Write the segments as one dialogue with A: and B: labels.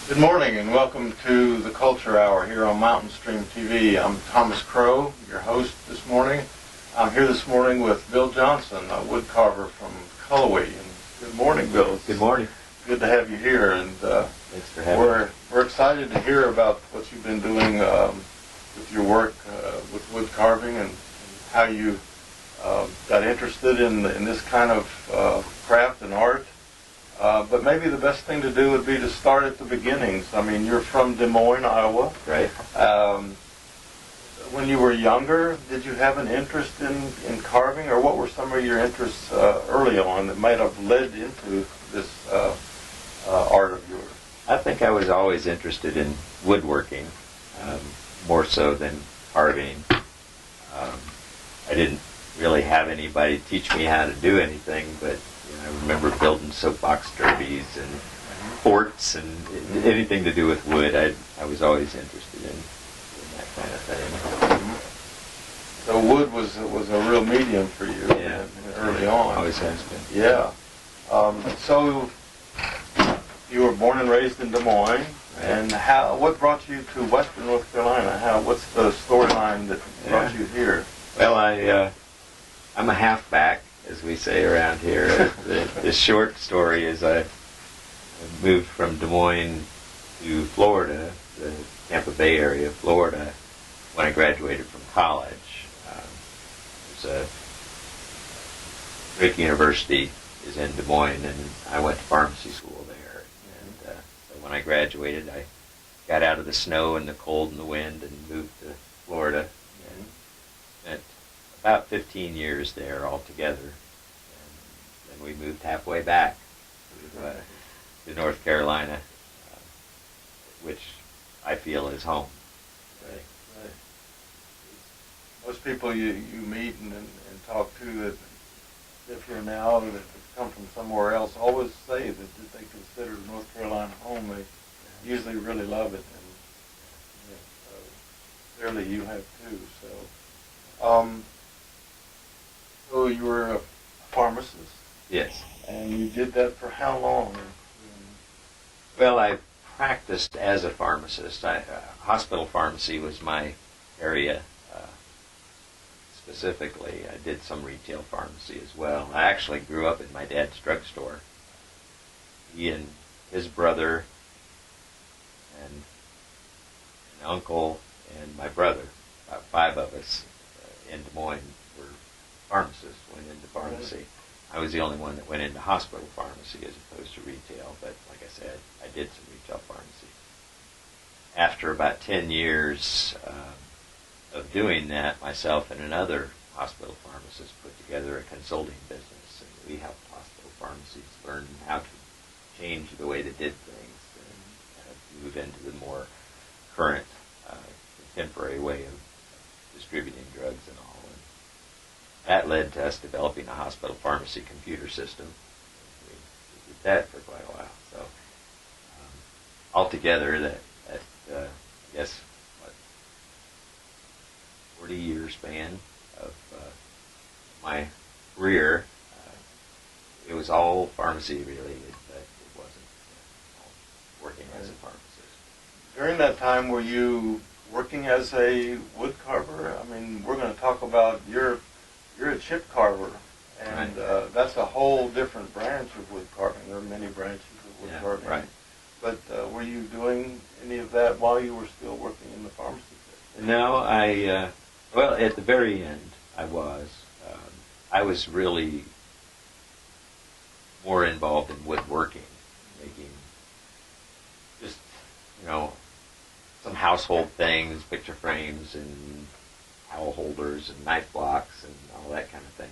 A: Good morning and welcome to the Culture Hour here on Mountain Stream TV. I'm Thomas Crowe, your host this morning. I'm here this morning with Bill Johnson, a wood carver from Cullowhee. And good morning, Bill.
B: Good morning.
A: Good to have you here. And
B: thanks for having me.
A: We're excited to hear about what you've been doing with your work with wood carving and how you got interested in this kind of craft and art. But maybe the best thing to do would be to start at the beginnings. I mean, you're from Des Moines, Iowa.
B: Right.
A: When you were younger, did you have an interest in carving, or what were some of your interests early on that might have led into this art of yours?
B: I think I was always interested in woodworking, more so than carving. I didn't really have anybody teach me how to do anything, but I remember building soapbox derbies and forts and anything to do with wood. I was always interested in that kind of thing.
A: Mm-hmm. So wood was a real medium for you early on.
B: Always has been.
A: Yeah. So you were born and raised in Des Moines, and what brought you to Western North Carolina? What's the storyline that brought you here?
B: Well, I'm a halfback, as we say around here. The short story is I moved from Des Moines to Florida, the Tampa Bay area of Florida, when I graduated from college. Drake University is in Des Moines, and I went to pharmacy school there. And so when I graduated, I got out of the snow and the cold and the wind and moved to Florida. And spent about 15 years there altogether. And then we moved halfway back to North Carolina, which I feel is home.
A: Right. Most people you meet and talk to that live here now, that come from somewhere else, always say that they consider North Carolina home. They usually really love it, and clearly you have too. So you were a pharmacist?
B: Yes.
A: And you did that for how long?
B: Well, I practiced as a pharmacist. Hospital pharmacy was my area. Specifically, I did some retail pharmacy as well. I actually grew up in my dad's drugstore. He and his brother and an uncle and my brother, about 5 of us in Des Moines, were pharmacists, went into pharmacy. I was the only one that went into hospital pharmacy as opposed to retail, but like I said, I did some retail pharmacy. After about 10 years of doing that, myself and another hospital pharmacist put together a consulting business, and we helped hospital pharmacies learn how to change the way they did things and move into the more current, contemporary way of distributing drugs and all. And that led to us developing a hospital pharmacy computer system. We did that for quite a while. So altogether, that I guess, 40-year span of my career, it was all pharmacy related, but it wasn't working as a pharmacist.
A: During that time, were you working as a wood carver? I mean, we're going to talk about you're a chip carver, and that's a whole different branch of wood carving. There are many branches of wood carving.
B: Right.
A: But were you doing any of that while you were still working in the pharmacy sector?
B: No, well, at the very end, I was. I was really more involved in woodworking, making just, some household things, picture frames and towel holders and knife blocks and all that kind of thing.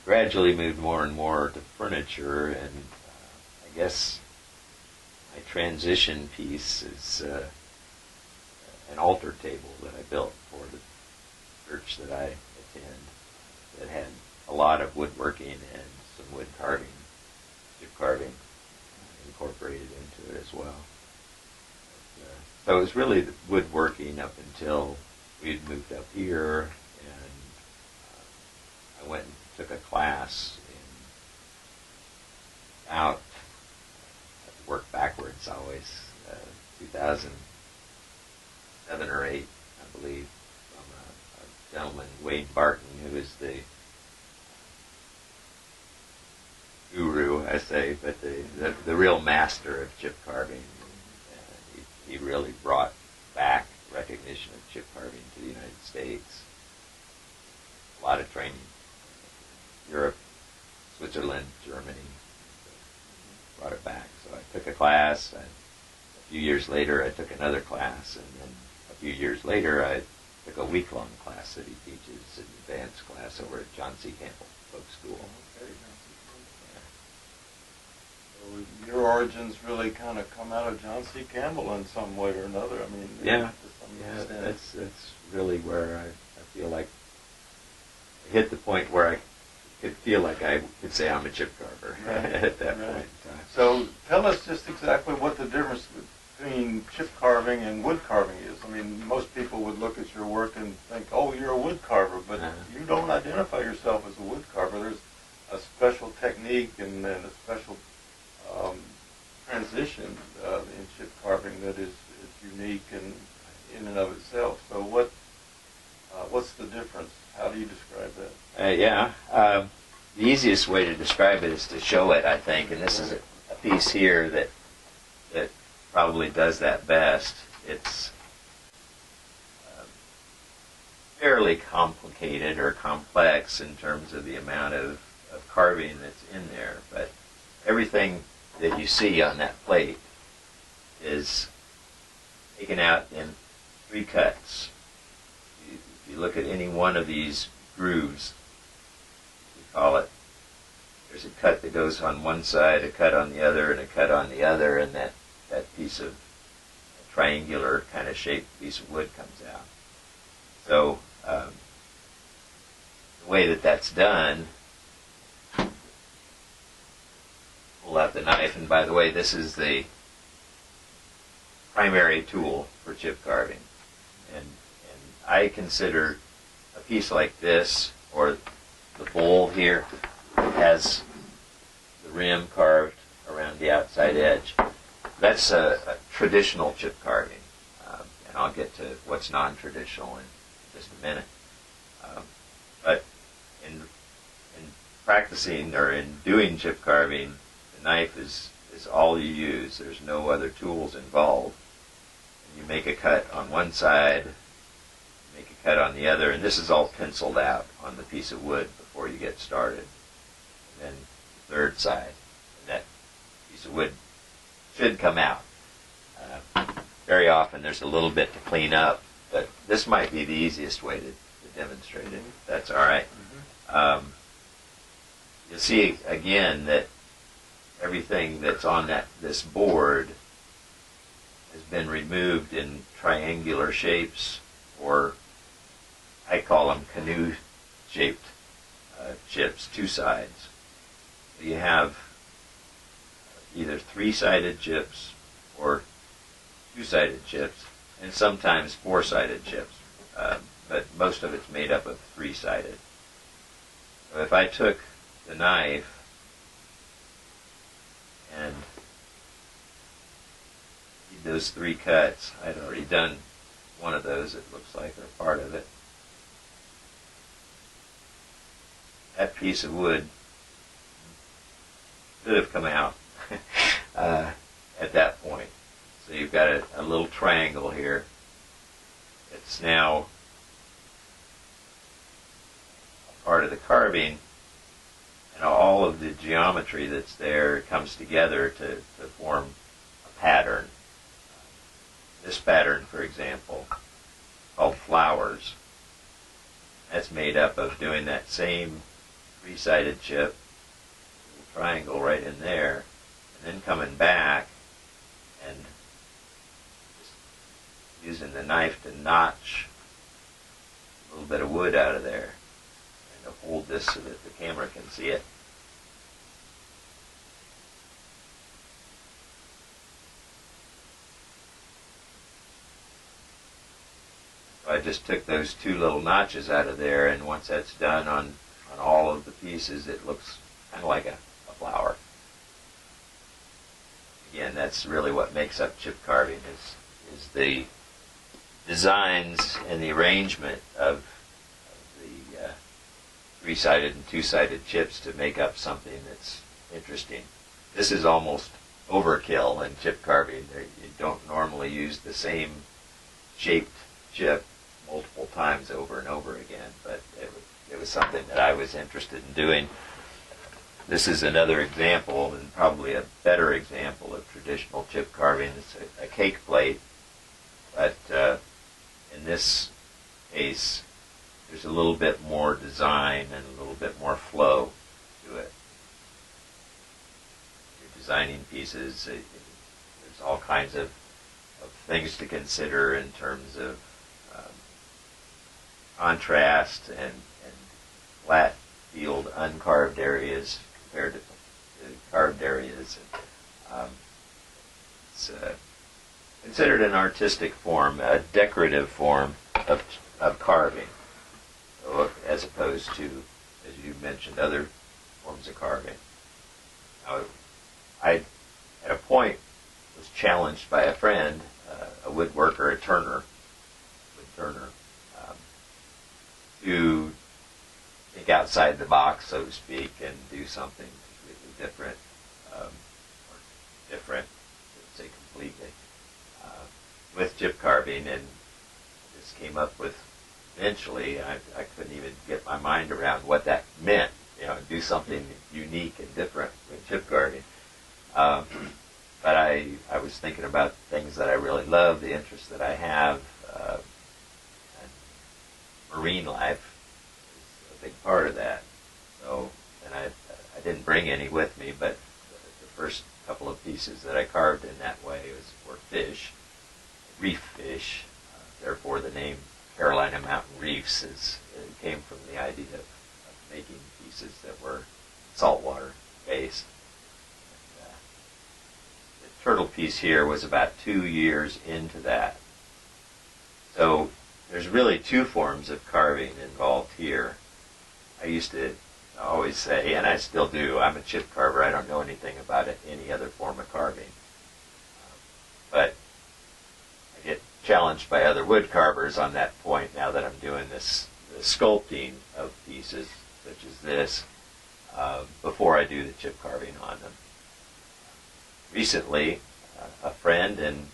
B: Gradually moved more and more to furniture, and I guess my transition piece is an altar table that I built for the church that I attend that had a lot of woodworking and some wood carving, chip carving incorporated into it as well. So it was really the woodworking up until we'd moved up here, and I went and took a class in about, I have to work backwards, It's always 2007 or 8, I believe, from a gentleman, Wayne Barton, who is the guru, I say, but the real master of chip carving. He really brought back recognition of chip carving to the United States. A lot of training. Europe, Switzerland, Germany, brought it back. So I took a class, and a few years later I took another class, and then a few years later I took a week-long class that he teaches, an advanced class over at John C. Campbell Folk School.
A: So your origins really kind of come out of John C. Campbell in some way or another. I mean,
B: yeah,
A: to some extent.
B: that's really where I feel like I hit the point where I could feel like I could say I'm a chip carver at that point in time.
A: So tell us just exactly what the difference between chip carving and wood carving is. I mean, most people would look at your work and think, oh, you're a wood carver, but you don't identify yourself as a wood carver. There's a special technique and a special transition in chip carving that is unique and in and of itself. So what's the difference? How do you describe that?
B: The easiest way to describe it is to show it, I think, and this is a piece here that probably does that best. It's fairly complicated or complex in terms of the amount of carving that's in there, but everything that you see on that plate is taken out in 3 cuts. If you look at any one of these grooves, we call it, there's a cut that goes on one side, a cut on the other, and a cut on the other, and that piece of triangular kind of shaped piece of wood comes out. So the way that that's done, pull out the knife, and by the way, this is the primary tool for chip carving. And I consider a piece like this, or the bowl here, has the rim carved around the outside edge. That's a traditional chip carving, and I'll get to what's non-traditional in just a minute. But in practicing or in doing chip carving, the knife is all you use. There's no other tools involved. You make a cut on one side, make a cut on the other, and this is all penciled out on the piece of wood before you get started. And then the third side, and that piece of wood should come out. Very often there's a little bit to clean up, but this might be the easiest way to demonstrate it, if that's all right. You'll see again that everything that's on this board has been removed in triangular shapes, or I call them canoe-shaped chips, 2 sides. So you have either 3-sided chips or 2-sided chips, and sometimes 4-sided chips, but most of it's made up of 3-sided. So if I took the knife and did those 3 cuts, I'd already done one of those, it looks like, or part of it. That piece of wood should have come out at that point. So you've got a little triangle here. It's now a part of the carving, and all of the geometry that's there comes together to form a pattern. This pattern, for example, called flowers, that's made up of doing that same 3-sided chip, little triangle right in there, and then coming back and just using the knife to notch a little bit of wood out of there, and to hold this so that the camera can see it. So I just took those 2 little notches out of there, and once that's done on all of the pieces, it looks kind of like a flower. Again, and that's really what makes up chip carving is the designs and the arrangement of the three-sided and two-sided chips to make up something that's interesting. This is almost overkill in chip carving. You don't normally use the same shaped chip multiple times over and over again, but it was something that I was interested in doing. This is another example, and probably a better example of traditional chip carving. It's a cake plate, but in this case, there's a little bit more design and a little bit more flow to it. You're designing pieces, there's all kinds of things to consider in terms of contrast and flat field uncarved areas compared to carved areas. It's considered an artistic form, a decorative form of carving, so, as opposed to, as you mentioned, other forms of carving. Now, I, at a point, was challenged by a friend, a woodworker, a turner, to think outside the box, so to speak, and do something completely different, or different, I would say completely, with chip carving, and this came up with, eventually, I couldn't even get my mind around what that meant, do something unique and different with chip carving. But I was thinking about things that I really love, the interests that I have, and marine life is a big part of that. So, and I didn't bring any with me, but the first couple of pieces that I carved in that way were fish, reef fish. Therefore, the name Carolina Mountain Reefs came from the idea of making pieces that were saltwater based. The turtle piece here was about 2 years into that. So there's really two forms of carving involved here. I used to always say, and I still do, I'm a chip carver. I don't know anything about any other form of carving. But I get challenged by other wood carvers on that point now that I'm doing this sculpting of pieces such as this before I do the chip carving on them. Recently, a friend and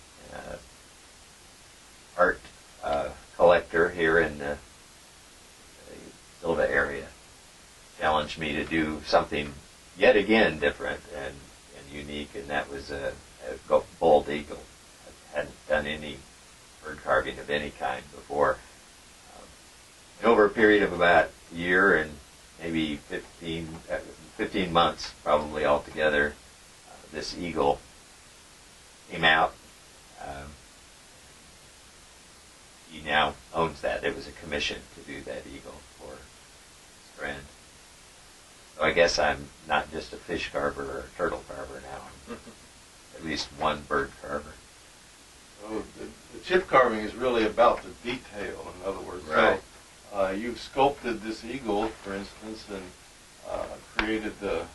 B: art collector here in the Silva area challenged me to do something yet again different and unique, and that was a bald eagle. I hadn't done any bird carving of any kind before. Over a period of about a year and maybe 15 months probably altogether, this eagle came out. He now owns that. It was a commission to do that eagle for his friend. So I guess I'm not just a fish carver or a turtle carver now. I'm at least one bird carver.
A: So the chip carving is really about the detail, in other words.
B: Right.
A: So you've sculpted this eagle, for instance, and created the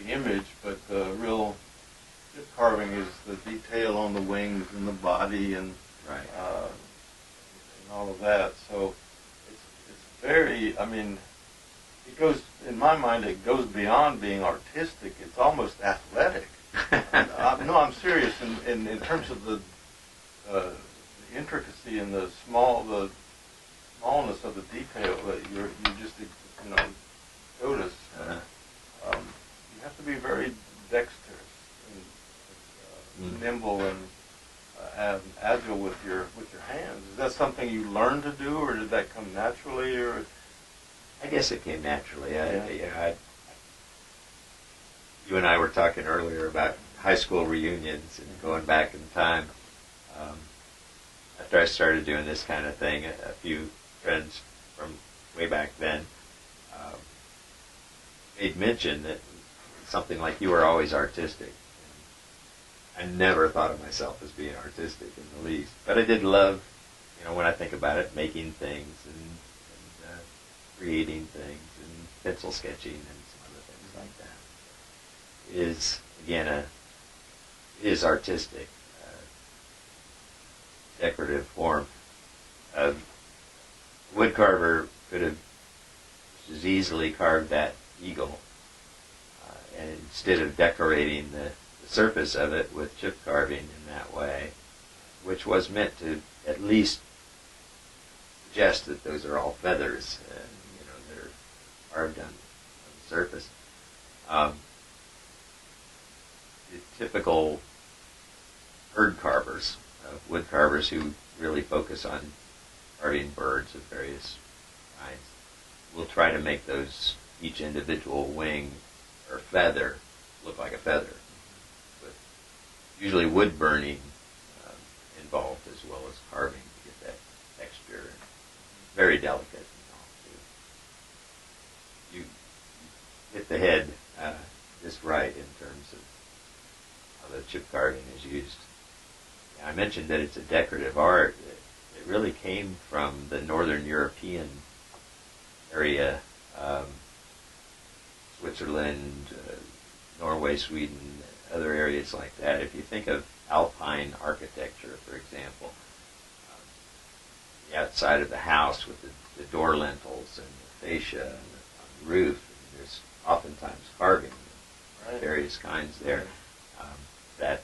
A: image, but the real chip carving is the detail on the wings and the body and
B: Right.
A: And all of that. So it's very, it goes, in my mind, it goes beyond being artistic. It's almost athletic. No, I'm serious in terms of the intricacy and the smallness of the detail that you just notice. You have to be very dexterous and nimble and agile with your hands. Is that something you learned to do, or did that come naturally? Or
B: I guess it came naturally.
A: Yeah.
B: You and I were talking earlier about high school reunions and going back in time. After I started doing this kind of thing, a few friends from way back then made mention that something like, you were always artistic. I never thought of myself as being artistic in the least, but I did love, when I think about it, making things and creating things and pencil sketching and some other things like that. It is, again, is artistic, decorative form. Wood carver could have just as easily carved that eagle, and instead of decorating the surface of it with chip carving in that way, which was meant to at least suggest that those are all feathers, and that are carved on the surface. The typical bird carvers, wood carvers who really focus on carving birds of various kinds, will try to make those, each individual wing or feather, look like a feather, with usually wood burning involved as well as carving to get that texture. Very delicate and all, too. You hit the head just right in terms of how the chip carving is used. I mentioned that it's a decorative art. It really came from the Northern European area, Switzerland, Norway, Sweden, other areas like that. If you think of Alpine architecture, for example, the outside of the house with the door lintels and the fascia and the roof, there's oftentimes carving of various kinds there. That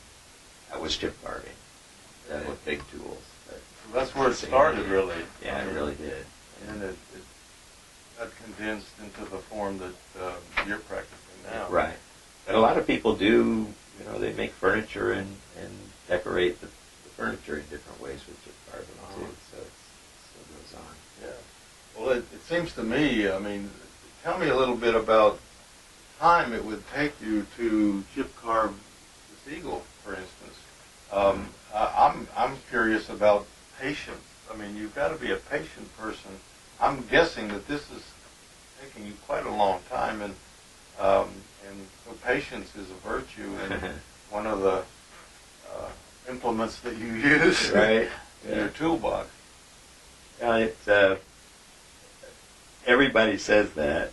B: was chip carving with big tools.
A: That's where it started, really.
B: Yeah, it really did.
A: And it got condensed into the form that you're practicing now.
B: Right. And a lot of people do, they make furniture and decorate the furniture in different ways with chip carving, too. So it goes on.
A: Yeah. Well, it seems to me, tell me a little bit about time it would take you to chip carve this eagle, for instance. I'm curious about patience. You've got to be a patient person. I'm guessing that this is taking you quite a long time, and so patience is a virtue and one of the implements that you use
B: right
A: in your toolbox.
B: Everybody says that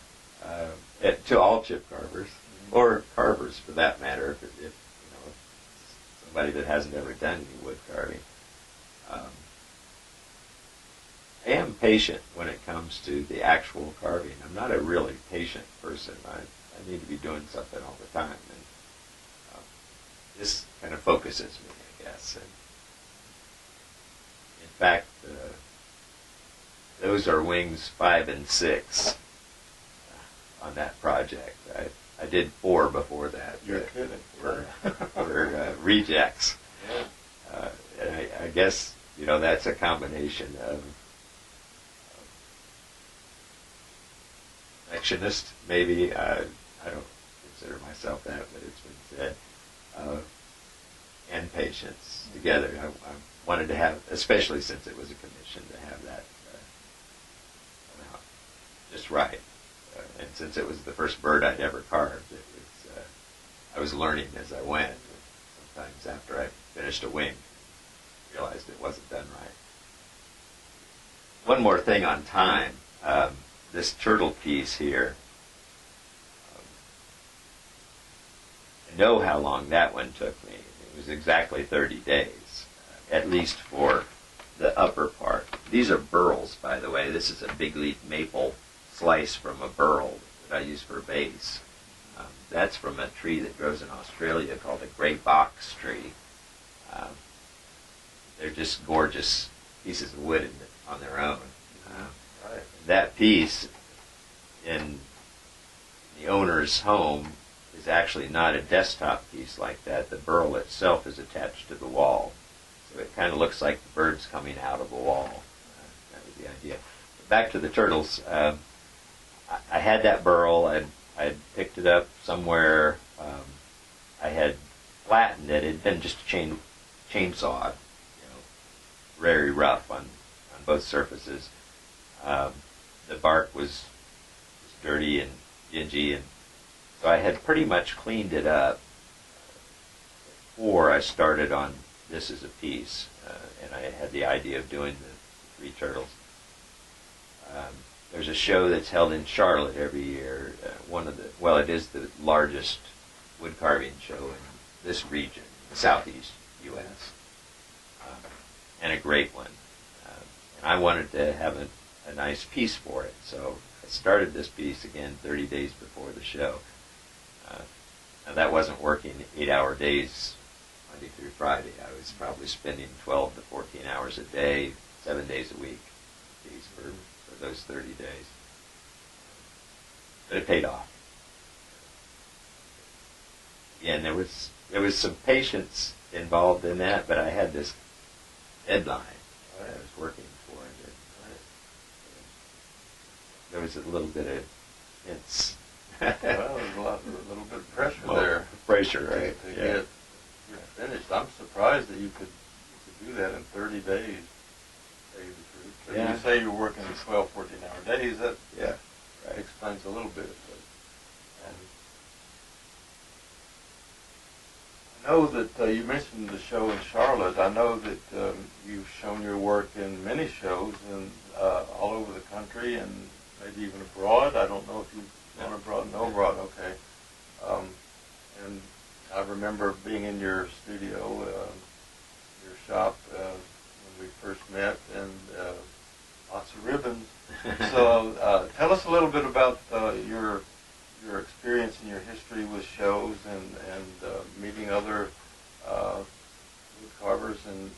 B: to all chip carvers, or carvers for that matter. If somebody that hasn't ever done any wood carving. I am patient when it comes to the actual carving. I'm not a really patient person. I need to be doing something all the time, and this kind of focuses me, I guess. And in fact, those are wings 5 and 6 on that project. I did 4 before that.
A: You're kidding.
B: Were rejects.
A: Yeah.
B: And I guess, that's a combination of perfectionist, maybe. I don't consider myself that, but it's been said. And patience together. I wanted to have, especially since it was a commission, to have that come out just right. And since it was the first bird I'd ever carved, I was learning as I went. Sometimes after I finished a wing, I realized it wasn't done right. One more thing on time. This turtle piece here, I know how long that one took me. It was exactly 30 days, at least for the upper part. These are burls, by the way. This is a big leaf maple slice from a burl that I use for a base. That's from a tree that grows in Australia called a grey box tree. They're just gorgeous pieces of wood on their own. That piece in the owner's home is actually not a desktop piece like that. The burl itself is attached to the wall. So it kind of looks like the bird's coming out of a wall. That was the idea. But back to the turtles. I had that burl. I'd picked it up somewhere. I had flattened it. It had been just chainsawed, very rough on both surfaces. The bark was dirty and dingy, and so I had pretty much cleaned it up before I started on this as a piece, and I had the idea of doing the 3 turtles. There's a show that's held in Charlotte every year. It is the largest wood carving show in this region, the southeast U.S., and a great one. And I wanted to have a nice piece for it, so I started this piece again 30 days before the show. Now that wasn't working 8-hour days Monday through Friday. I was probably spending 12 to 14 hours a day, 7 days a week, for those 30 days. But it paid off. And there was some patience involved in that, but I had this deadline that I was working for, and there was a little bit of hints.
A: Well, there's a little bit of pressure there.
B: Pressure, right?
A: To get finished. I'm surprised that you could do that in 30 days. To tell you the truth. But
B: Yeah.
A: you say you're working 12, 14-hour days. That
B: Right.
A: explains a little bit. But, I know that you mentioned the show in Charlotte. I know that you've shown your work in many shows and all over the country and maybe even abroad. I don't know if you've gone abroad. No, abroad. Okay. And I remember being in your studio, your shop when we first met, and lots of ribbons. So tell us a little bit about your experience and your history with shows and meeting other wood carvers and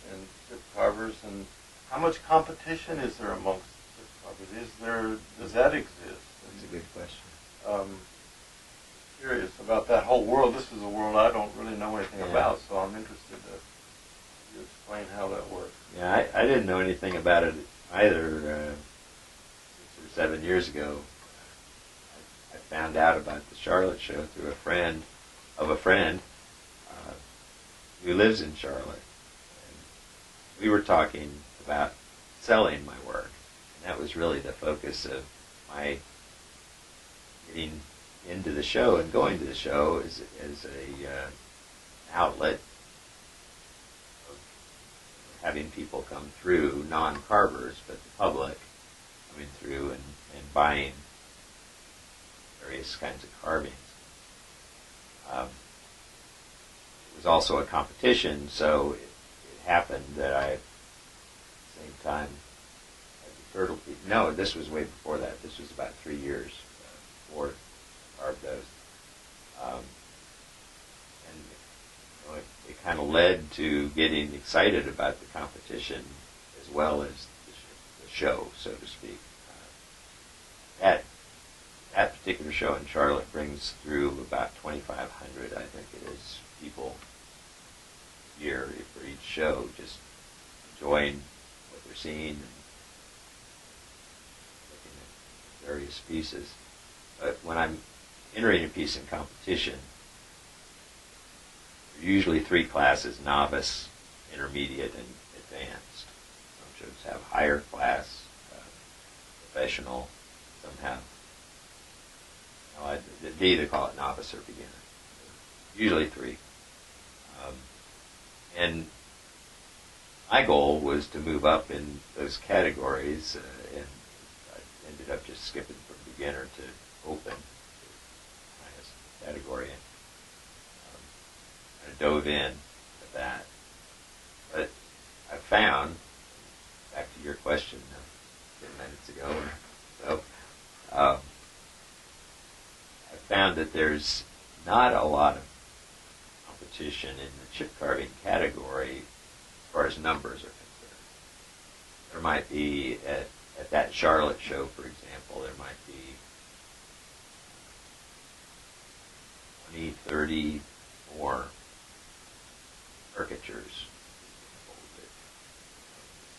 A: chip carvers, and how much competition is there amongst chip carvers? Does that exist?
B: That's a good question.
A: Curious about that whole world. This is a world I don't really know anything about, so I'm interested to you explain how that works.
B: Yeah, I didn't know anything about it either. 6 or 7 years ago, I found out about the Charlotte show through a friend of a friend who lives in Charlotte. And we were talking about selling my work, and that was really the focus of my getting into the show and going to the show as a outlet of having people come through, non-carvers, but the public coming through and buying various kinds of carvings. It was also a competition, so it happened that at the same time as the Turtle Piece. No, this was way before that. This was about 3 years before I carved those. And it kind of led to getting excited about the competition as well as the show, so to speak. That particular show in Charlotte brings through about 2,500, I think it is, people a year for each show, just enjoying what they're seeing and looking at various pieces. But when I'm entering a piece in competition, there are usually 3 classes: novice, intermediate, and advanced. Some shows have higher class, professional, some have, they either call it novice or beginner. Usually 3. And my goal was to move up in those categories, and I ended up just skipping from beginner to open, the highest category, and I dove in to that. But I found, back to your question 10 minutes ago or so, I found that there's not a lot of competition in the chip carving category as far as numbers are concerned. There might be, at that Charlotte show, for example, there might be 20, 30 more caricatures.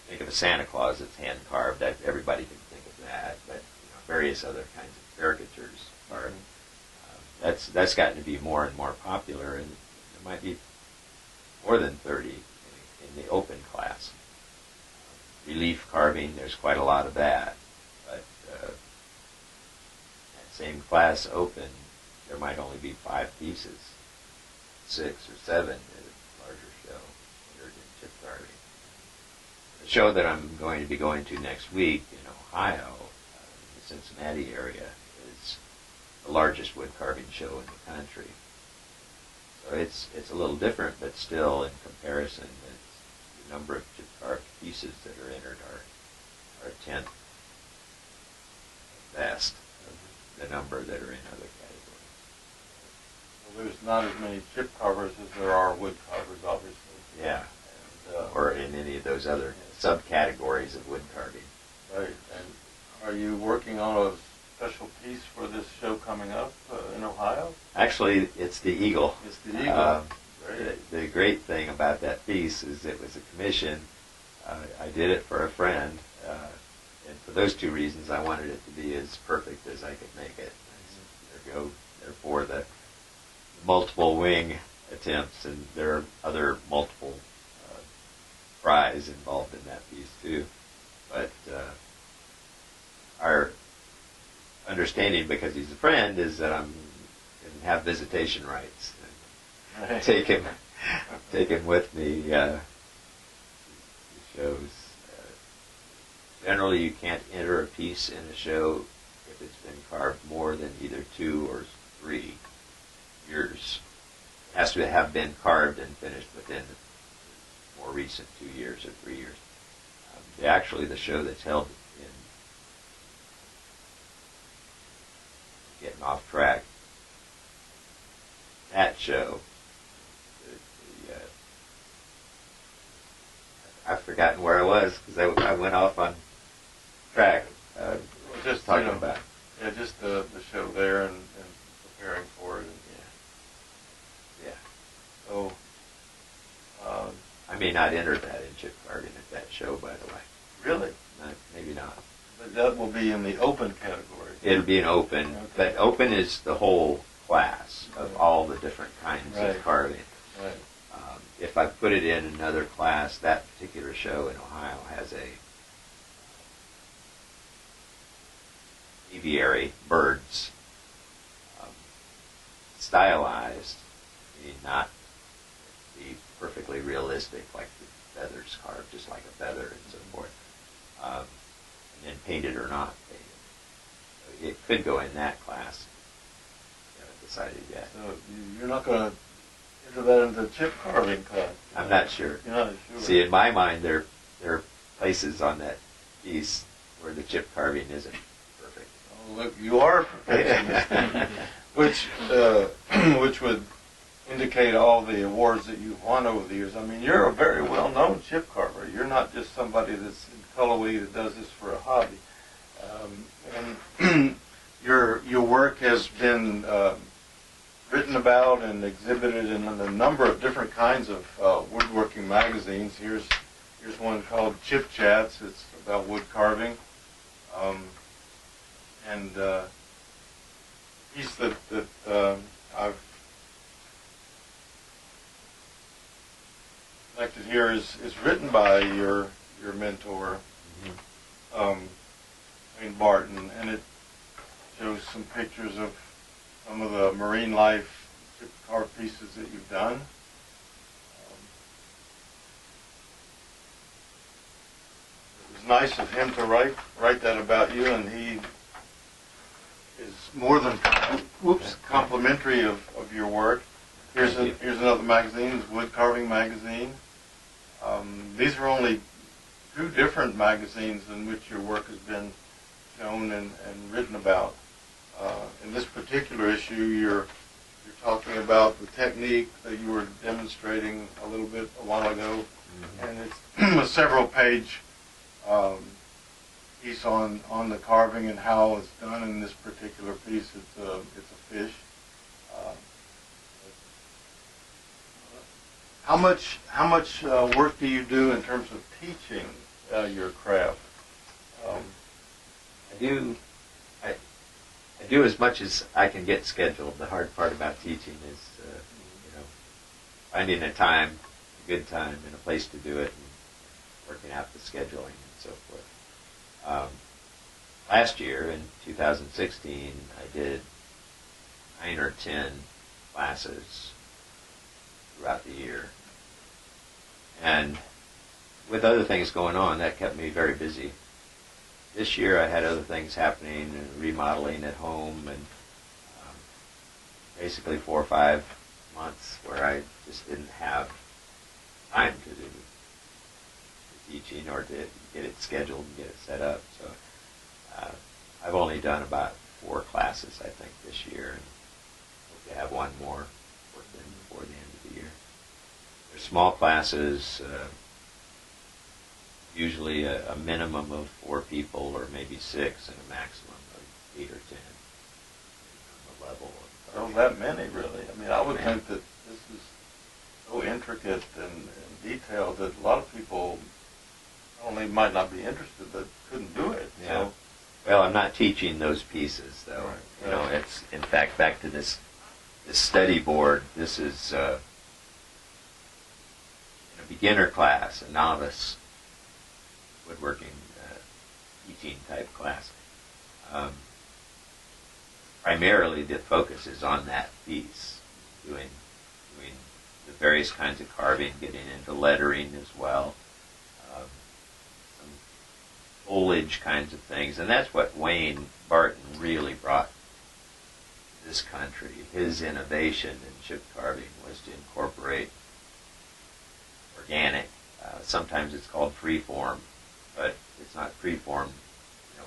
B: Think of a Santa Claus that's hand carved. That everybody can think of that, but various other kinds of caricatures are. That's gotten to be more and more popular, and there might be more than 30 in the open class. Relief carving, there's quite a lot of that, but that same class open, there might only be 5 pieces, 6 or 7 at a larger show in chip carving. The show that I'm going to be going to next week in Ohio, the Cincinnati area, is the largest wood carving show in the country. So it's a little different, but still, in comparison, it's the number of chip carved pieces that are entered are a tenth at best of the number that are in other categories.
A: Well, there's not as many chip carvers as there are wood carvers, obviously.
B: Yeah.
A: And,
B: or in any of those other subcategories of wood carving.
A: Right. And are you working on a special piece for this show coming up in Ohio?
B: Actually, it's the Eagle.
A: It's the Eagle.
B: The great thing about that piece is it was a commission. I did it for a friend, and for those two reasons, I wanted it to be as perfect as I could make it. Therefore, the multiple wing attempts, and there are other multiple fries involved in that piece too. But our understanding, because he's a friend, is that I'm going to have visitation rights.
A: Right.
B: Take him with me to shows. Generally, you can't enter a piece in a show if it's been carved more than either 2 or 3 years. It has to have been carved and finished within the more recent 2 years or 3 years. Actually, the show that's held in, getting off track, that show, I've forgotten where I was because I went off on track.
A: Just
B: talking about.
A: Yeah, just the show there and preparing for it.
B: Yeah.
A: So.
B: I may not enter that in chip carving at that show, by the way.
A: Really?
B: Maybe not.
A: But that will be in the open category.
B: It'll be an open,
A: okay.
B: But open is the whole class of all the different kinds
A: right.
B: of carving.
A: Right.
B: If I put it in another class, that particular show in Ohio has a aviary, birds, stylized, meaning not be perfectly realistic, like the feathers carved, just like a feather and so forth, and then painted or not painted. So it could go in that class. I haven't decided yet.
A: So you're not going to enter that into the chip carving class?
B: I'm not sure.
A: You're not sure.
B: See, in my mind, there are places on that piece where the chip carving isn't perfect.
A: Oh, look, you are a perfectionist, which would indicate all the awards that you've won over the years. I mean, you're a very well-known chip carver. You're not just somebody that's in Cullowhee that does this for a hobby. And your work has been written about and exhibited in a number of different kinds of woodworking magazines. Here's one called Chip Chats. It's about wood carving. And the piece that I've selected here is written by your mentor, Barton, and it shows some pictures of some of the marine life chip carved pieces that you've done. It was nice of him to write that about you, and he is more than complimentary of your work. Here's another magazine, it's Wood Carving Magazine. These are only 2 different magazines in which your work has been shown and written about. In this particular issue, you're talking about the technique that you were demonstrating a little bit a while ago, and it's a several-page piece on the carving and how it's done in this particular piece. It's a fish. How much work do you do in terms of teaching your craft?
B: I do as much as I can get scheduled. The hard part about teaching is, finding a good time, and a place to do it, and working out the scheduling and so forth. Last year, in 2016, I did 9 or 10 classes throughout the year. And with other things going on, that kept me very busy. This year I had other things happening, and remodeling at home, and basically 4 or 5 months where I just didn't have time to do the teaching or to get it scheduled and get it set up. So I've only done about 4 classes, I think, this year, and hope to have one more worked in before the end of the year. They're small classes, usually a minimum of 4 people, or maybe 6, and a maximum of 8 or 10, on the level.
A: So that many, really. I mean, I would think that this is so intricate and detailed that a lot of people not only might not be interested, but couldn't do it.
B: Yeah.
A: So,
B: well, I'm not teaching those pieces, though.
A: Right.
B: You know, it's, in fact, back to this study board. This is in a beginner class, a novice woodworking teaching type class. Primarily, the focus is on that piece, doing the various kinds of carving, getting into lettering as well, some foliage kinds of things, and that's what Wayne Barton really brought to this country. His innovation in chip carving was to incorporate organic. Sometimes it's called freeform, but it's not freeform,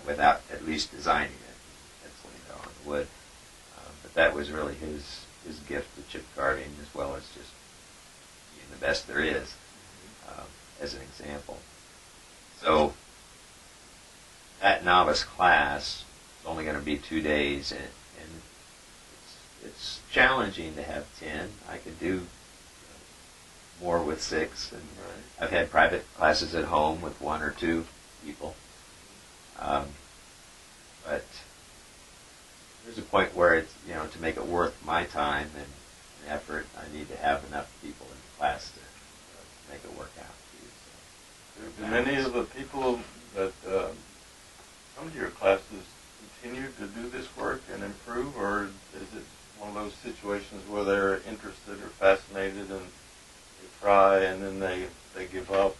B: without at least designing it, penciling it on the wood. But that was really his gift to chip carving, as well as just being the best there is, as an example. So that novice class is only going to be 2 days, and it's challenging to have 10. I could do more with 6, and I've had private classes at home with 1 or 2 people. But there's a point where it's, to make it worth my time and effort, I need to have enough people in the class to make it work out.
A: Do many of the people that come to your classes continue to do this work and improve, or is it one of those situations where they're interested or fascinated and they try and then they give up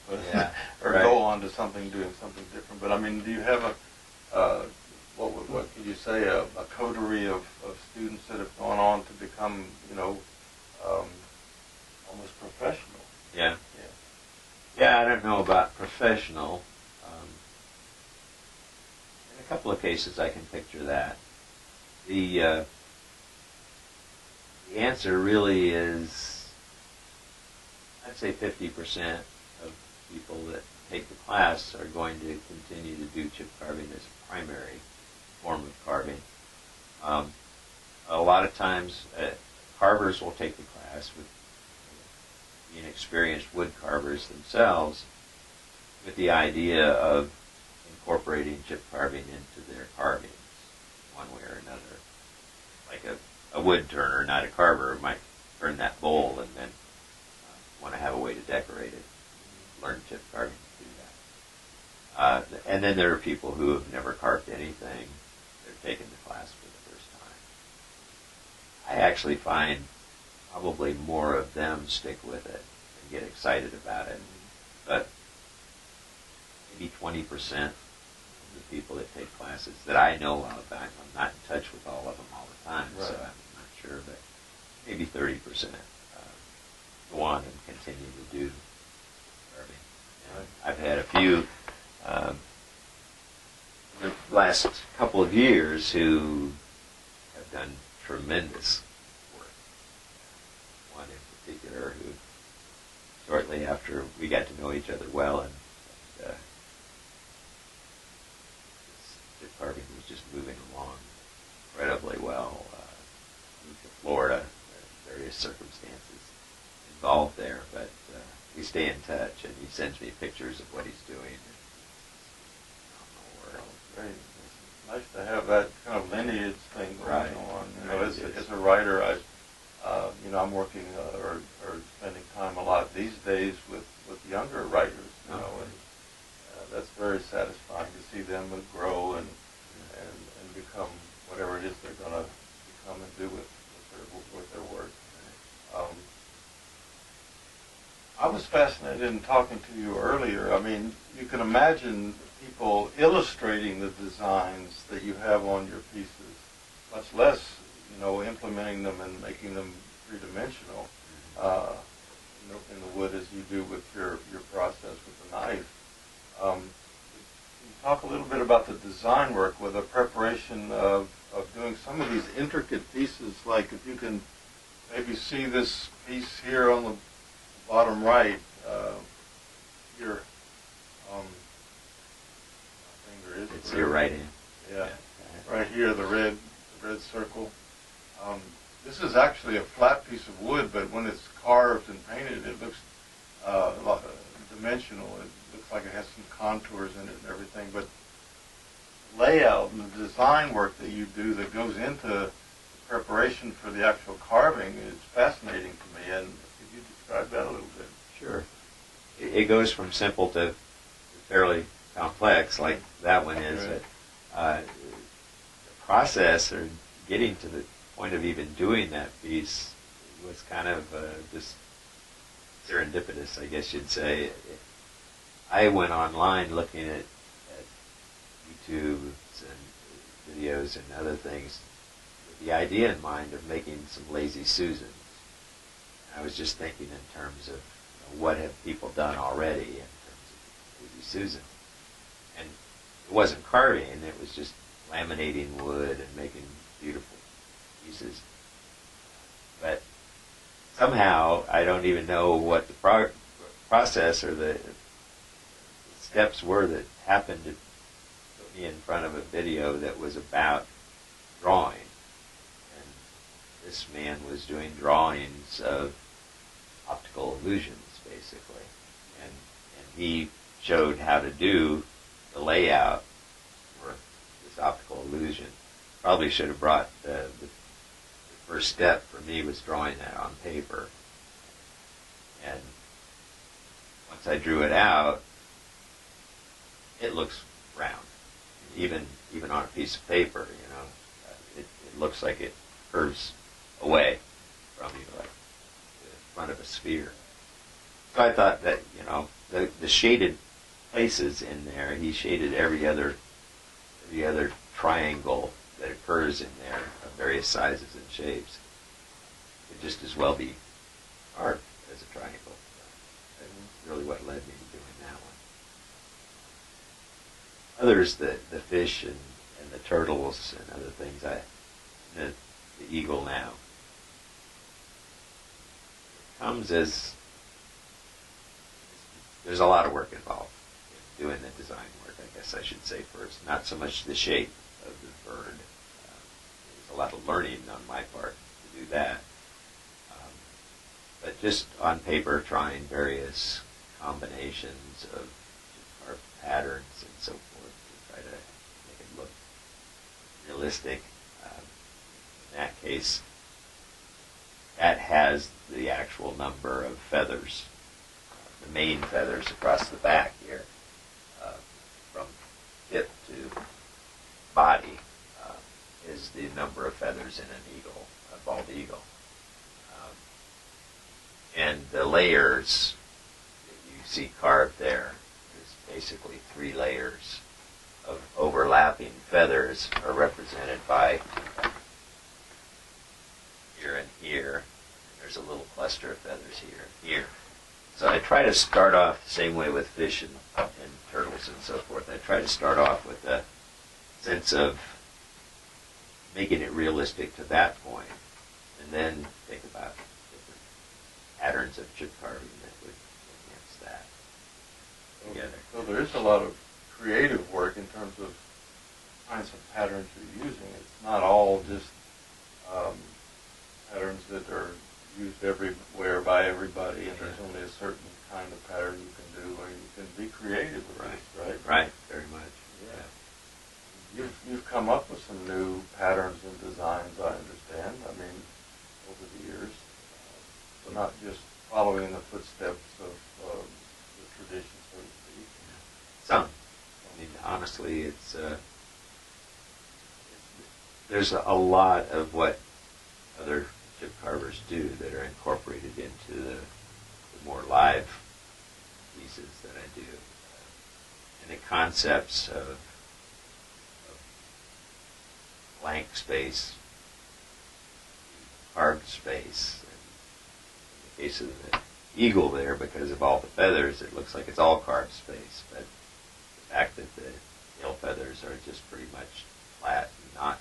A: or go on to doing something different? But I mean, do you have what could you say, a coterie of students that have gone on to become, almost professional?
B: Yeah. Yeah, I don't know about professional. In a couple of cases, I can picture that. The answer really is, I'd say 50% of people that take the class are going to continue to do chip carving as a primary form of carving. A lot of times, carvers will take the class with being experienced wood carvers themselves, with the idea of incorporating chip carving into their carvings one way or another. Like a wood turner, not a carver, might turn that bowl and then want to have a way to decorate it. Learn chip carving to do that. And then there are people who have never carved anything. They're taking the class for the first time. I actually find probably more of them stick with it and get excited about it. But maybe 20% of the people that take classes that I know of, I'm not in touch with all of them all the time, so I'm not sure, but maybe 30% go on and continue to do carving. And I've had a few the last couple of years who have done tremendous work. One in particular who, shortly after we got to know each other well, and chip carving was just moving along incredibly well. Moved to Florida, various circumstances involved there, but we stay in touch, and he sends me pictures of what he's doing.
A: Great. It's nice to have that kind of lineage thing going on. As a writer, I'm working or spending time a lot these days with younger writers, and that's very satisfying to see them grow and become whatever it is they're going to become and do with their work. I was fascinated in talking to you earlier. I mean, you can imagine people illustrating the designs that you have on your pieces, much less, implementing them and making them three-dimensional in the wood as you do with your process with the knife. Can you talk a little bit about the design work with the preparation of doing some of these intricate pieces, like if you can maybe see this piece here on the bottom right, here, my finger is
B: It's your right hand.
A: Yeah, right here, the red circle. This is actually a flat piece of wood, but when it's carved and painted, it looks dimensional. It looks like it has some contours in it and everything. But layout and the design work that you do that goes into the preparation for the actual carving is fascinating to me. And could you describe that a little bit?
B: Sure. It goes from simple to fairly complex, like that one is.
A: Right.
B: The process, or getting to the point of even doing that piece, was kind of just serendipitous, I guess you'd say. I went online looking at YouTubes and videos and other things with the idea in mind of making some lazy Susans. I was just thinking in terms of what have people done already in terms of lazy Susan. And it wasn't carving, it was just laminating wood and making beautiful pieces. But somehow, I don't even know what the process or the steps were that happened to put me in front of a video that was about drawing. And this man was doing drawings of optical illusions, basically. And he showed how to do the layout for this optical illusion. Probably should have brought the first step for me was drawing that on paper. And once I drew it out, it looks round. Even on a piece of paper, it looks like it curves away from you, like the front of a sphere. So I thought that, the shaded places in there, he shaded every other triangle that occurs in there of various sizes and shapes. It just as well be art as a triangle. That's really what led me to doing that one. Others, the fish and the turtles and other things, the eagle now. It comes as, there's a lot of work involved in doing the design work, I guess I should say first. Not so much the shape of the bird. There's a lot of learning on my part to do that. But just on paper, trying various combinations of art patterns and so forth to try to make it look realistic. In that case, that has the actual number of feathers, the main feathers across the back here, from tip to body, is the number of feathers in an eagle, a bald eagle. And the layers that you see carved there is basically 3 layers of overlapping feathers are represented by here and here. There's a little cluster of feathers here and here. So I try to start off the same way with fish and turtles and so forth. I try to start off with a sense of making it realistic to that point, and then think about different patterns of chip carving that would enhance that together.
A: So there is a lot of creative work in terms of kinds of patterns you're using. It's not all just patterns that are used everywhere by everybody, and there's only a certain kind of pattern you can do, or you can be creative with this, right?
B: Right, very much.
A: Yeah. You've come up with some new patterns and designs, I understand. I mean, over the years, so not just following in the footsteps of the tradition, so to speak.
B: Some. I mean, honestly, there's a lot of what other chip carvers do that are incorporated into the more live pieces that I do. And the concepts of blank space, carved space, and case of the eagle there, because of all the feathers, it looks like it's all carved space. But the fact that the tail feathers are just pretty much flat and not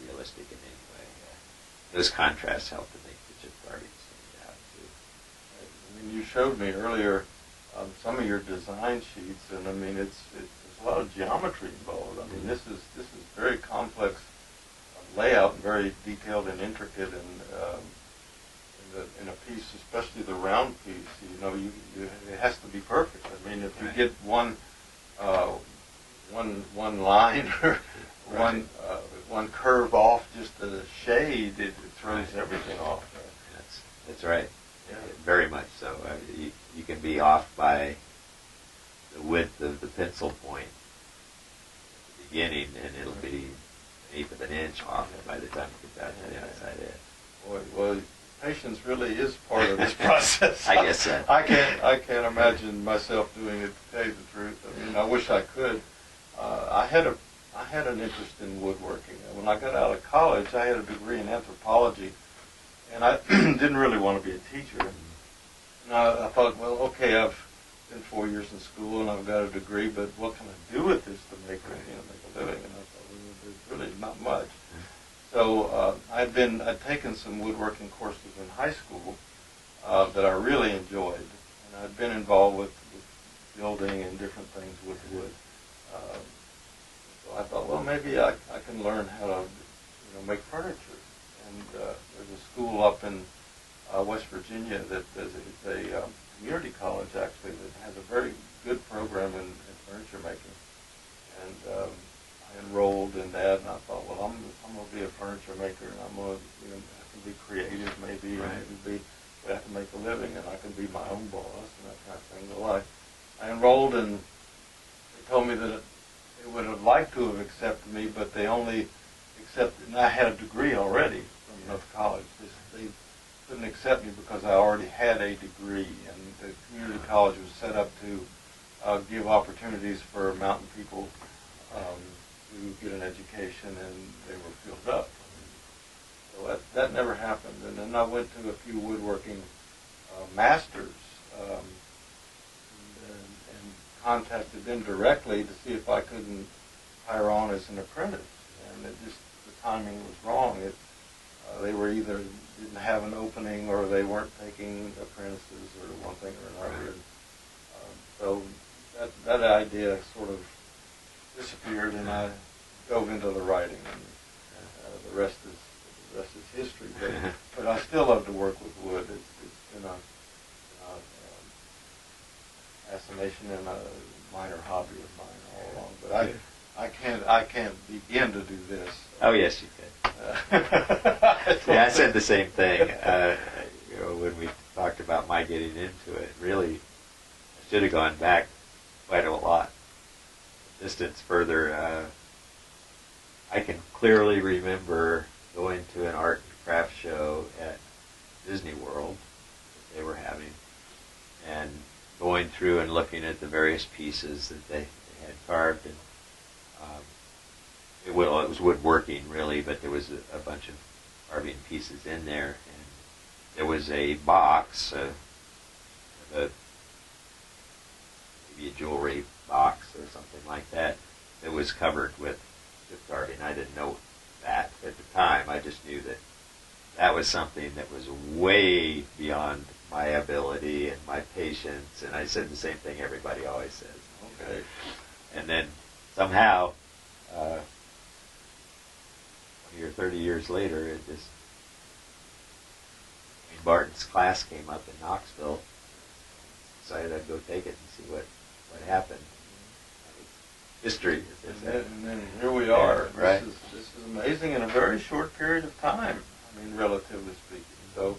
B: realistic in any way, those contrasts help to make the chip carving stand out too.
A: I mean, you showed me earlier some of your design sheets, and I mean, there's a lot of geometry involved. I mean, this is very complex layout and very detailed and intricate, and in a piece, especially the round piece, you know, it has to be perfect. I mean, if you get one line or one curve off just a shade, it throws everything off.
B: That's right.
A: Yeah.
B: Very much so. You can be off by the width of the pencil point at the beginning, and it'll be an eighth of an inch off by the time you get down to the outside edge.
A: Boy, well, patience really is part of this process.
B: I guess so.
A: I can't imagine myself doing it, to tell you the truth. I mean, I wish I could. I had an interest in woodworking. When I got out of college, I had a degree in anthropology, and I didn't really want to be a teacher. And I thought, well, okay, I've been 4 years in school and I've got a degree, but what can I do with this to make a living? And I thought, well, there's really not much. So I'd taken some woodworking courses in high school that I really enjoyed, and I'd been involved with building and different things with wood. So I thought, well, maybe I can learn how to make furniture. And there's a school up in West Virginia that is a community college, actually, that has a very good program in furniture making. And I enrolled in that, and I thought, well, I'm going to be a furniture maker, and I'm going to, I can be creative, maybe,
B: right.
A: and maybe I can make a living, and I can be my own boss, and that kind of thing. Well, I enrolled, and they told me that they would have liked to have accepted me, but they only accepted, and I had a degree already from another college. They couldn't accept me because I already had a degree, and the community college was set up to give opportunities for mountain people to get an education, and they were filled up. So that never happened. And then I went to a few woodworking masters and contacted them directly to see if I couldn't hire on as an apprentice. And the timing was wrong. They were either didn't have an opening, or they weren't taking apprentices, or one thing or another. And, so that idea sort of disappeared, and I dove into the writing, and the rest is history. But I still love to work with wood. It's been a fascination and a minor hobby of mine all along. But I can't begin to do this.
B: Oh yes, you can. Yeah, I said the same thing. When we talked about my getting into it, really, I should have gone back quite a lot, distance further. I can clearly remember going to an art and craft show at Disney World that they were having, and going through and looking at the various pieces that they had carved. And it was woodworking, really, but there was a bunch of carving pieces in there. And there was a box, maybe a jewelry box or something like that, that was covered with chip carving. I didn't know that at the time. I just knew that was something that was way beyond my ability and my patience. And I said the same thing everybody always says.
A: Okay.
B: And then somehow, 20 or 30 years later, it just, Barton's class came up in Knoxville. Decided I'd go take it and see what happened. History.
A: And then here we are.
B: Yeah, right.
A: This is amazing in a very short period of time. I mean, relatively speaking. So,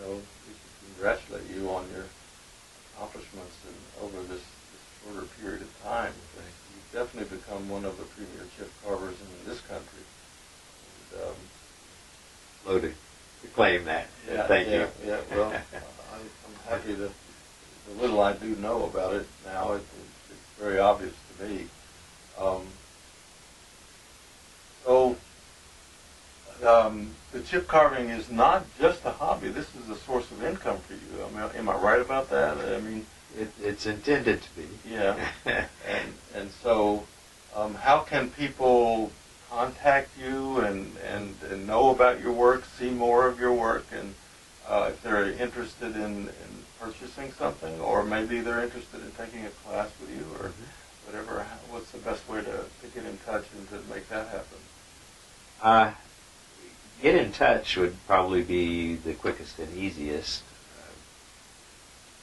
A: we should congratulate you on your accomplishments over this shorter period of time. You've definitely become one of the premier chip carvers in this country. And,
B: slow to claim that.
A: Yeah,
B: Thank you.
A: Yeah, well, I'm happy that the little I do know about it now, it's very obvious to me. So, the chip carving is not just a hobby. This is a source of income for you. I mean, am I right about that? I mean,
B: it's intended to be.
A: yeah. and so, how can people contact you and know about your work, see more of your work, and if they're interested in purchasing something, or maybe they're interested in taking a class with you, or whatever? What's the best way to get in touch and to make that happen?
B: Get in touch would probably be the quickest and easiest.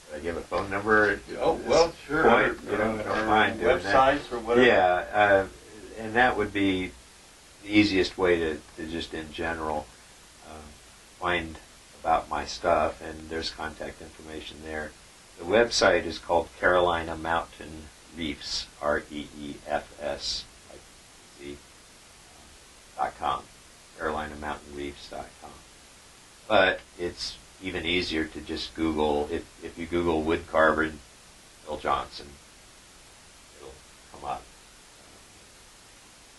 B: Should I give a phone number?
A: Oh, well, sure.
B: Point, I don't mind doing
A: websites
B: that.
A: Or whatever.
B: Yeah, and that would be the easiest way to just in general find about my stuff, and there's contact information there. The website is called Carolina Mountain Reefs, REEFS, like .com, CarolinaMountainReefs.com. But it's even easier to just Google, if you Google wood carver Bill Johnson, it'll come up.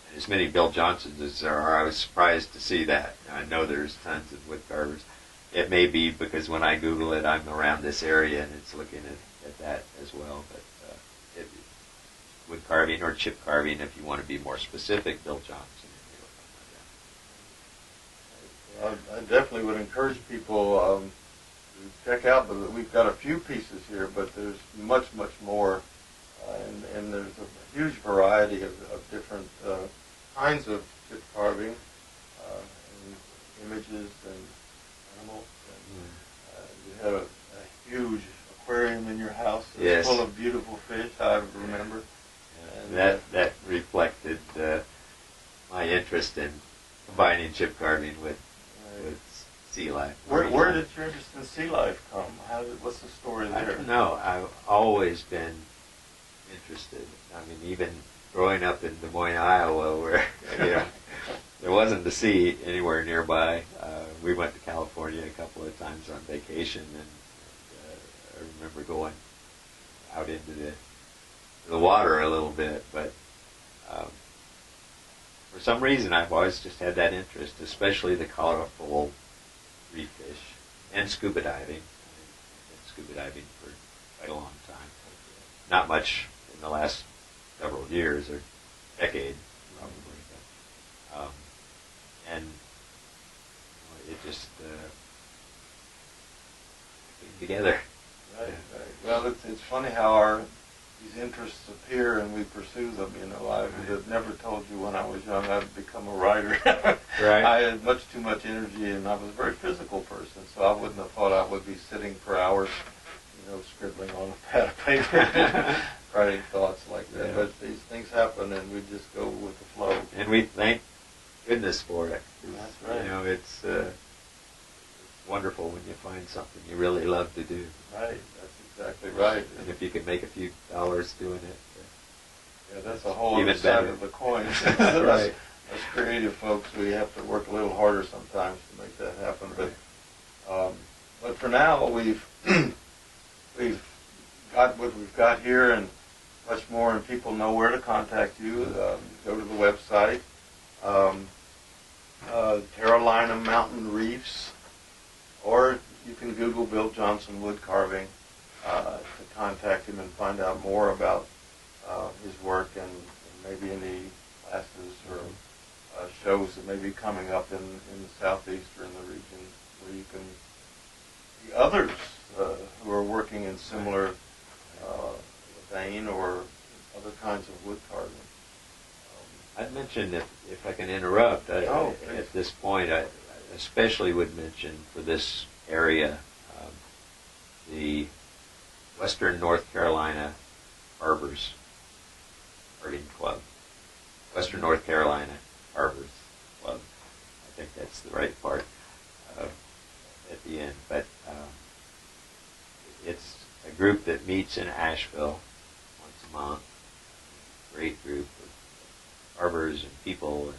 B: And as many Bill Johnsons as there are, I was surprised to see that. I know there's tons of wood carvers. It may be because when I Google it, I'm around this area and it's looking at that as well. But wood carving or chip carving, if you want to be more specific, Bill Johnson.
A: I definitely would encourage people to check out. But we've got a few pieces here, but there's much more, and there's a huge variety of different kinds of chip carving, and images and animals. And you have a huge aquarium in your house that's
B: Yes.
A: full of beautiful fish, I remember.
B: And that reflected my interest in combining chip carving with sea life.
A: Where did your interest in sea life come? What's the story there?
B: I don't know. I've always been interested. I mean, even growing up in Des Moines, Iowa, where there wasn't the sea anywhere nearby. We went to California a couple of times on vacation, and I remember going out into the water a little bit. But for some reason, I've always just had that interest, especially the colorful reef fish, and scuba diving. I've been scuba diving for quite a long time. Not much in the last several years or decade, probably. But, and it just came together.
A: Right. Well, it's funny how these interests appear and we pursue them. I would have never told you when I was young I'd become a writer.
B: Right.
A: I had much too much energy, and I was a very physical person, so I wouldn't have thought I would be sitting for hours, scribbling on a pad of paper, writing thoughts like that.
B: Yeah.
A: But these things happen, and we just go with the flow.
B: And we thank goodness for it.
A: That's right.
B: It's wonderful when you find something you really love to do.
A: Right. That's exactly right.
B: And if you can make a few dollars doing it.
A: Yeah, that's a whole
B: even
A: other side
B: better.
A: of the coin.
B: Right.
A: As creative folks, we have to work a little harder sometimes to make that happen.
B: Right.
A: But for now, we've got what we've got here and much more, and people know where to contact you. Go to the website, Carolina Mountain Reefs, or you can Google Bill Johnson wood carving to contact him and find out more about his work and maybe any classes or shows that may be coming up in the southeast or in the region where you can see others who are working in similar vein or other kinds of wood carving.
B: I'd mention, if I can interrupt, at this point, I especially would mention for this area the Western North Carolina Carvers Carving Club. Western North Carolina Carvers Club. I think that's the right part at the end. But it's a group that meets in Asheville once a month. Great group of carvers and people. And,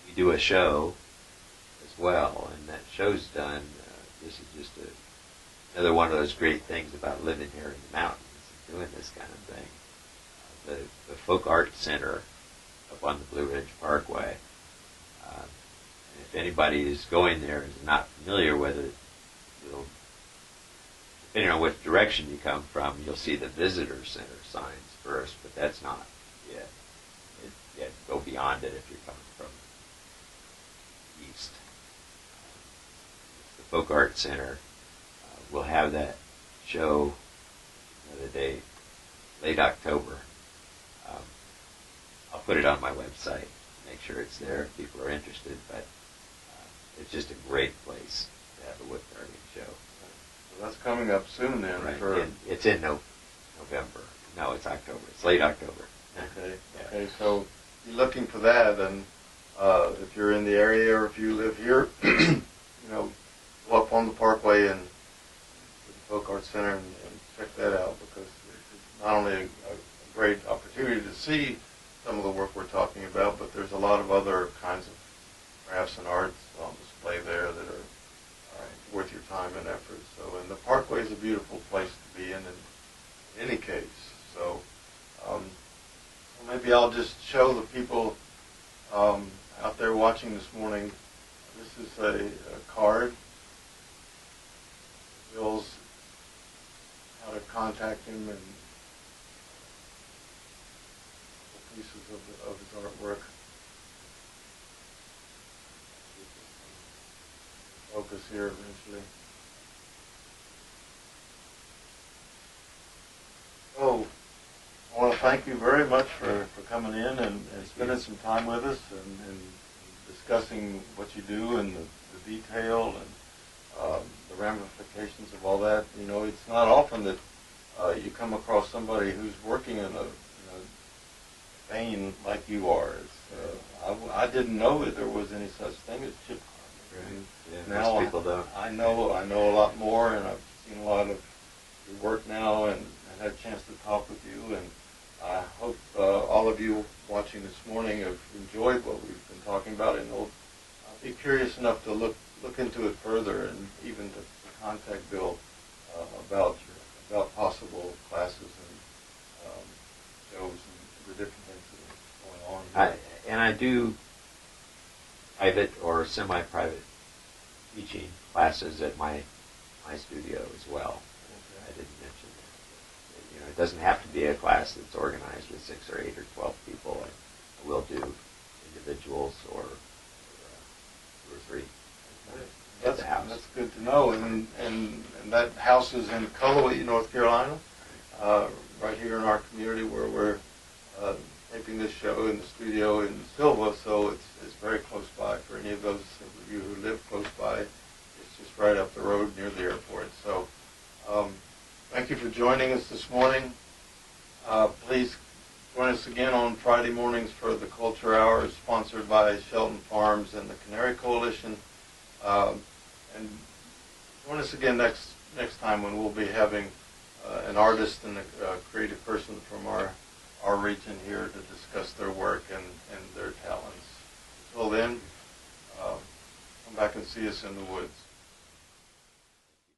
B: we do a show as well, and that show's done. This is just another one of those great things about living here in the mountains and doing this kind of thing. The Folk Art Center up on the Blue Ridge Parkway. And if anybody is going there and is not familiar with it, depending on which direction you come from, you'll see the visitor center signs first, but that's not it. You have to go beyond it if you're coming from east. The Folk Art Center will have that show another day, late October. I'll put it on my website, make sure it's there if people are interested, but it's just a great place to have a wood carving show.
A: So that's coming up soon then.
B: Right. It's in November. No, it's October. It's late October.
A: Okay.
B: Yeah.
A: Okay. So you're looking for that, and if you're in the area or if you live here, go up on the Parkway and to the Folk Art Center and check that out, because it's not only a great opportunity to see some of the work we're talking about, but there's a lot of other kinds of crafts and arts on display there that are worth your time and effort. So, and the Parkway is a beautiful place to be in any case. So, maybe I'll just show the people out there watching this morning. This is a card. Bill's how to contact him and pieces of his artwork. Focus here eventually. So, I want to thank you very much for coming in and spending some time with us and discussing what you do and the detail and the ramifications of all that. It's not often that you come across somebody who's working in a vein like you are. I didn't know that there was any such thing as chip carving.
B: Yeah,
A: now
B: most people don't.
A: I know a lot more, and I've seen a lot of your work now, and had a chance to talk with you. And I hope all of you watching this morning have enjoyed what we've been talking about, and will be curious enough to look into it further, and even to contact Bill about possible classes and shows and the different things that are going on here.
B: I do private or semi-private teaching classes at my studio as well.
A: Okay.
B: I didn't mention that. But, it doesn't have to be a class that's organized with 6 or 8 or 12 people. I will do individuals or 2 or 3 at the house.
A: That's good to know. And that house is in Cullowhee, North Carolina, right here in our community where we're taping this show in the studio in Silva, so it's very close by for any of those of you who live close by. It's just right up the road near the airport. So thank you for joining us this morning. Please join us again on Friday mornings for the Culture Hour, sponsored by Shelton Farms and the Canary Coalition. And join us again next time when we'll be having an artist and a creative person from our region here to discuss their work and their talents. Until then, come back and see us in the woods.